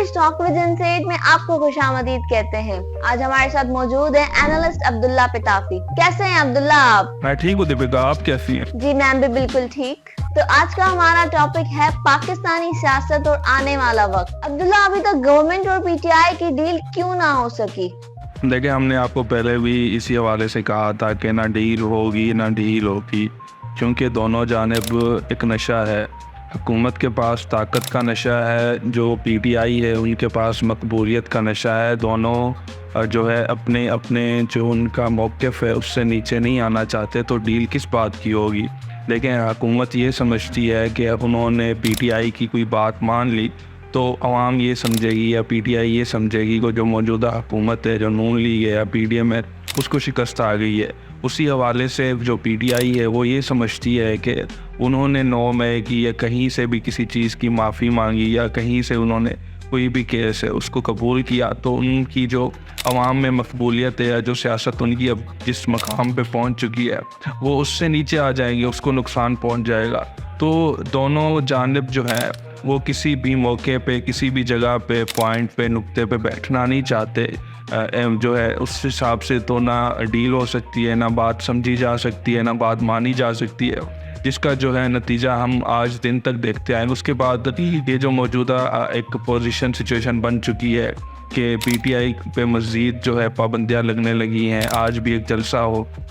Page talk with इंसेट में आपको खुशामदीद कहते हैं। आज हमारे साथ मौजूद है एनालिस्ट अब्दुल्ला पिताफी। कैसे हैं अब्दुल्ला आप? मैं ठीक हूँ दीपिका, आप कैसी हैं? जी मैं भी बिल्कुल ठीक। तो आज का हमारा टॉपिक है पाकिस्तानी सियासत और आने वाला वक्त। अब्दुल्ला, अभी तक गवर्नमेंट और पीटीआई की डील क्यों ना हो सकी? देखिए, हमने आपको पहले भी इसी हवाले से कहा था कि ना डील होगी ना डील होगी, क्योंकि दोनों जानिब एक नशा है। हुकूमत के पास ताकत का नशा है, जो पीटीआई है उनके पास मकबूलियत का नशा है। दोनों जो है अपने अपने जो उनका मौक़िफ़ है उससे नीचे नहीं आना चाहते, तो डील किस बात की होगी। लेकिन हुकूमत ये समझती है कि उन्होंने पीटीआई की कोई बात मान ली तो अवाम ये समझेगी या पीटीआई ये समझेगी कि जो मौजूदा हुकूमत है, जो नून लीग है या पीडीएम है, उसको शिकस्त आ गई है। उसी हवाले से जो पीटीआई है वो ये समझती है कि उन्होंने 9 मई की या कहीं से भी किसी चीज़ की माफ़ी मांगी या कहीं से उन्होंने कोई भी केस है उसको कबूल किया, तो उनकी जो अवाम में मकबूलियत है या जो सियासत उनकी अब जिस मकाम पे पहुंच चुकी है वो उससे नीचे आ जाएंगे, उसको नुकसान पहुंच जाएगा। तो दोनों जानिब जो है वो किसी भी मौके पे, किसी भी जगह पे, पॉइंट पे, नुक्ते पे बैठना नहीं चाहते। जो है उस हिसाब से तो ना डील हो सकती है, ना बात समझी जा सकती है, ना बात मानी जा सकती है, जिसका जो है नतीजा हम आज दिन तक देखते आए। उसके बाद ये जो मौजूदा एक पोजीशन सिचुएशन बन चुकी है कि पीटीआई पे मज़ीद जो है पाबंदियाँ लगने लगी हैं। आज भी एक जलसा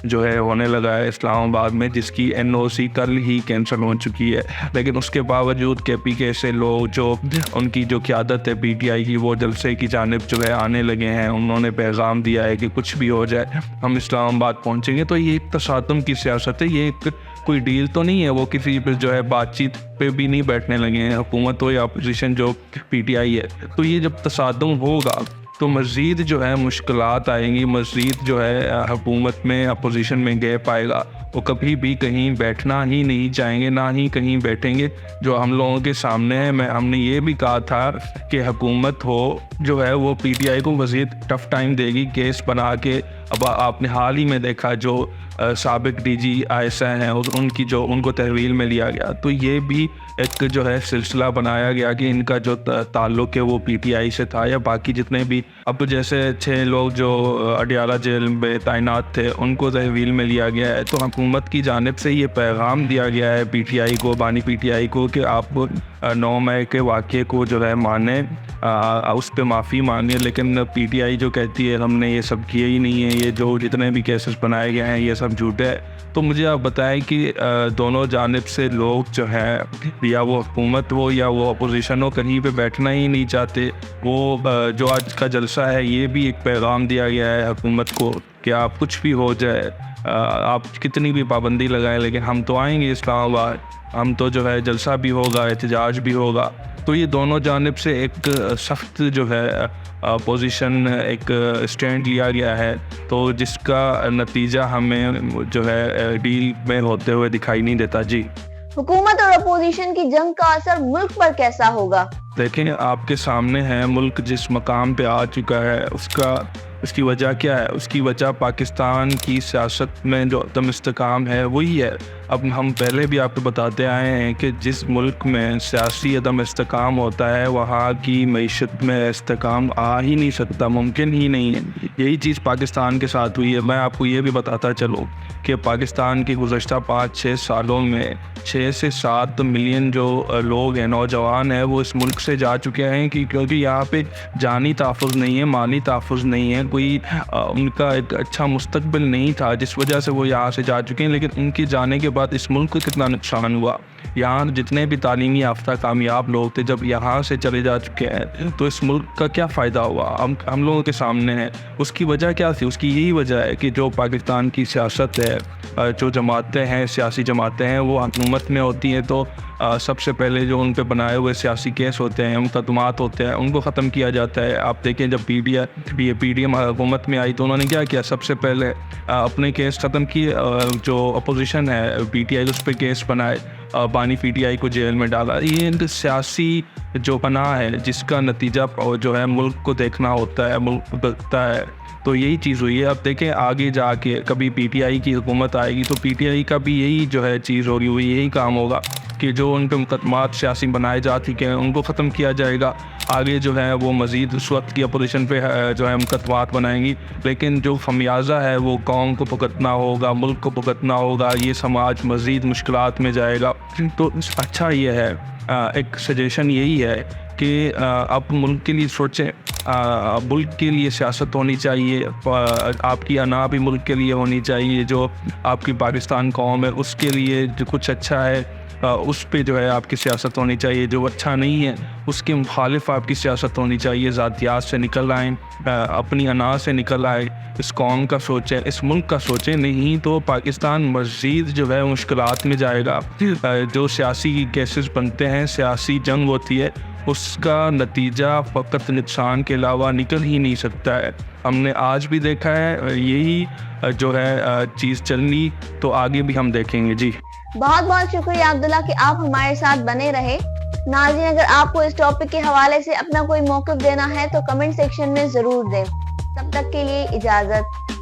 जो है होने लगा है इस्लामाबाद में, जिसकी एनओसी कल ही कैंसिल हो चुकी है। लेकिन उसके बावजूद केपीके से लोग जो उनकी जो क़यादत है पीटीआई की, वो जलसे की जानिब जो है आने लगे हैं। उन्होंने पैगाम दिया है कि कुछ भी हो जाए हम इस्लामाबाद पहुँचेंगे। तो ये एक तसादुम की सियासत है, ये एक कोई डील तो नहीं है। वो किसी पे जो है बातचीत पे भी नहीं बैठने लगे हैं, हुकूमत हो या अपोजिशन जो पीटीआई है। तो ये जब तसादुम होगा तो मज़ीद जो है मुश्किलात आएंगी, मज़ीद जो है हुकूमत में अपोजिशन में गैप आएगा। वो कभी भी कहीं बैठना ही नहीं चाहेंगे, ना ही कहीं बैठेंगे जो हम लोगों के सामने है। हमने ये भी कहा था कि हुकूमत हो जो है वो पीटीआई को मज़ीद टफ़ टाइम देगी केस बना के। अब आपने हाल ही में देखा जो साबिक डीजी आईएसआई हैं उनकी जो उनको तहवील में लिया गया, तो ये भी एक जो है सिलसिला बनाया गया कि इनका जो ताल्लुक़ है वो पीटीआई से था या बाकी जितने भी अब जैसे 6 लोग जो अडियाला जेल में तैनात थे उनको तहवील में लिया गया है। तो हुकूमत की जानिब से ये पैगाम दिया गया है पीटीआई को, बानी पीटीआई को, कि आप 9 मई के वाक़े को जो है माने, उस पर माफ़ी मांगे। लेकिन पीटीआई जो कहती है हमने ये सब किए ही नहीं है, ये जो जितने भी केसेस बनाए गए हैं ये सब झूठे है। तो मुझे आप बताएं कि दोनों जानिब से लोग जो है, या वो हुकूमत हो या वो अपोजिशन हो, कहीं पे बैठना ही नहीं चाहते। वो जो आज का जलसा है ये भी एक पैगाम दिया गया है हुकूमत को कि आप कुछ भी हो जाए, आप कितनी भी पाबंदी लगाएं, लेकिन हम तो आएंगे इस्लामाबाद, हम तो जो है जलसा भी होगा, एहतजाज भी होगा। तो ये दोनों जानिब से एक सख्त जो है पोजीशन, एक स्टैंड लिया गया है, तो जिसका नतीजा हमें जो है डील में होते हुए दिखाई नहीं देता। जी, हुकूमत और अपोजिशन की जंग का असर मुल्क पर कैसा होगा? देखें, आपके सामने है मुल्क जिस मकाम पे आ चुका है उसकी वजह क्या है? उसकी वजह पाकिस्तान की सियासत में जो अदम इस्तेकाम है वही है। अब हम पहले भी आपको बताते आए हैं कि जिस मुल्क में सियासी अदम इस्तेकाम होता है वहाँ की मईशत में इस्तेकाम आ ही नहीं सकता, मुमकिन ही नहीं है। यही चीज़ पाकिस्तान के साथ हुई है। मैं आपको ये भी बताता चलूँ कि पाकिस्तान के गुज़श्ता 5-6 सालों में 6 से 7 मिलियन जो लोग हैं, नौजवान हैं, वो इस मुल्क से जा चुके हैं क्योंकि यहाँ पे जानी तहफ़्फ़ुज़ नहीं है, माली तहफ़्फ़ुज़ नहीं है, कोई उनका एक अच्छा मुस्तकबिल नहीं था, जिस वजह से वो यहाँ से जा चुके हैं। लेकिन उनके जाने के बाद इस मुल्क को कितना नुकसान हुआ। यहाँ जितने भी तालीमी याफ्ता कामयाब लोग थे जब यहाँ से चले जा चुके हैं तो इस मुल्क का क्या फ़ायदा हुआ हम लोगों के सामने है। उसकी वजह क्या थी? उसकी यही वजह है कि जो पाकिस्तान की सियासत है, जो जमातें हैं, सियासी जमातें हैं, वो हुकूमत में होती हैं तो सबसे पहले जो उन पे बनाए हुए सियासी केस होते हैं, मुकदमात होते हैं, उनको ख़त्म किया जाता है। आप देखें जब पीडीएम हुकूमत में आई तो उन्होंने क्या किया? सबसे पहले अपने केस ख़त्म किए, जो अपोजिशन है पीटीआई उस पर केस बनाए, बानी पीटीआई को जेल में डाला। ये सियासी जो पनाह है जिसका नतीजा जो है मुल्क को देखना होता है, मुल्क को देखता है। तो यही चीज़ हुई है। अब देखें आगे जाके कभी पीटीआई की हुकूमत आएगी तो पीटीआई का भी यही जो है चीज़ होगी, यही काम होगा कि जो उन पर मुकदमात सियासी बनाए जा चुके हैं उनको ख़त्म किया जाएगा। آگے جو ہے وہ مزید اس وقت کی اپوزیشن پہ جو ہے مقدمات بنائیں گی، لیکن جو خمیازہ ہے وہ قوم کو بھگتنا ہوگا، ملک کو بھگتنا ہوگا، یہ سماج مزید مشکلات میں جائے گا۔ تو اچھا یہ ہے، ایک سجیشن یہی ہے کہ آپ ملک کے لیے سوچیں، ملک کے لیے سیاست ہونی چاہیے، آپ کی انا بھی ملک کے لیے ہونی چاہیے، جو آپ کی پاکستان قوم ہے اس کے لیے جو کچھ اچھا ہے اس پہ جو ہے آپ کی سیاست ہونی چاہیے، جو اچھا نہیں ہے اس کے مخالف آپ کی سیاست ہونی چاہیے۔ ذاتیات سے نکل آئیں، اپنی انا سے نکل آئے، اس قوم کا سوچیں، اس ملک کا سوچیں، نہیں تو پاکستان مزید جو ہے مشکلات میں جائے گا۔ جو سیاسی کیسز بنتے ہیں، سیاسی جنگ ہوتی ہے، اس کا نتیجہ فقط نقصان کے علاوہ نکل ہی نہیں سکتا ہے۔ ہم نے آج بھی دیکھا ہے، یہی جو ہے چیز چلنی تو آگے بھی ہم دیکھیں گے۔ جی بہت بہت شکریہ عبداللہ کہ آپ ہمارے ساتھ بنے رہے۔ ناظرین، اگر آپ کو اس ٹاپک کے حوالے سے اپنا کوئی موقف دینا ہے تو کمنٹ سیکشن میں ضرور دیں۔ تب تک کے لیے اجازت۔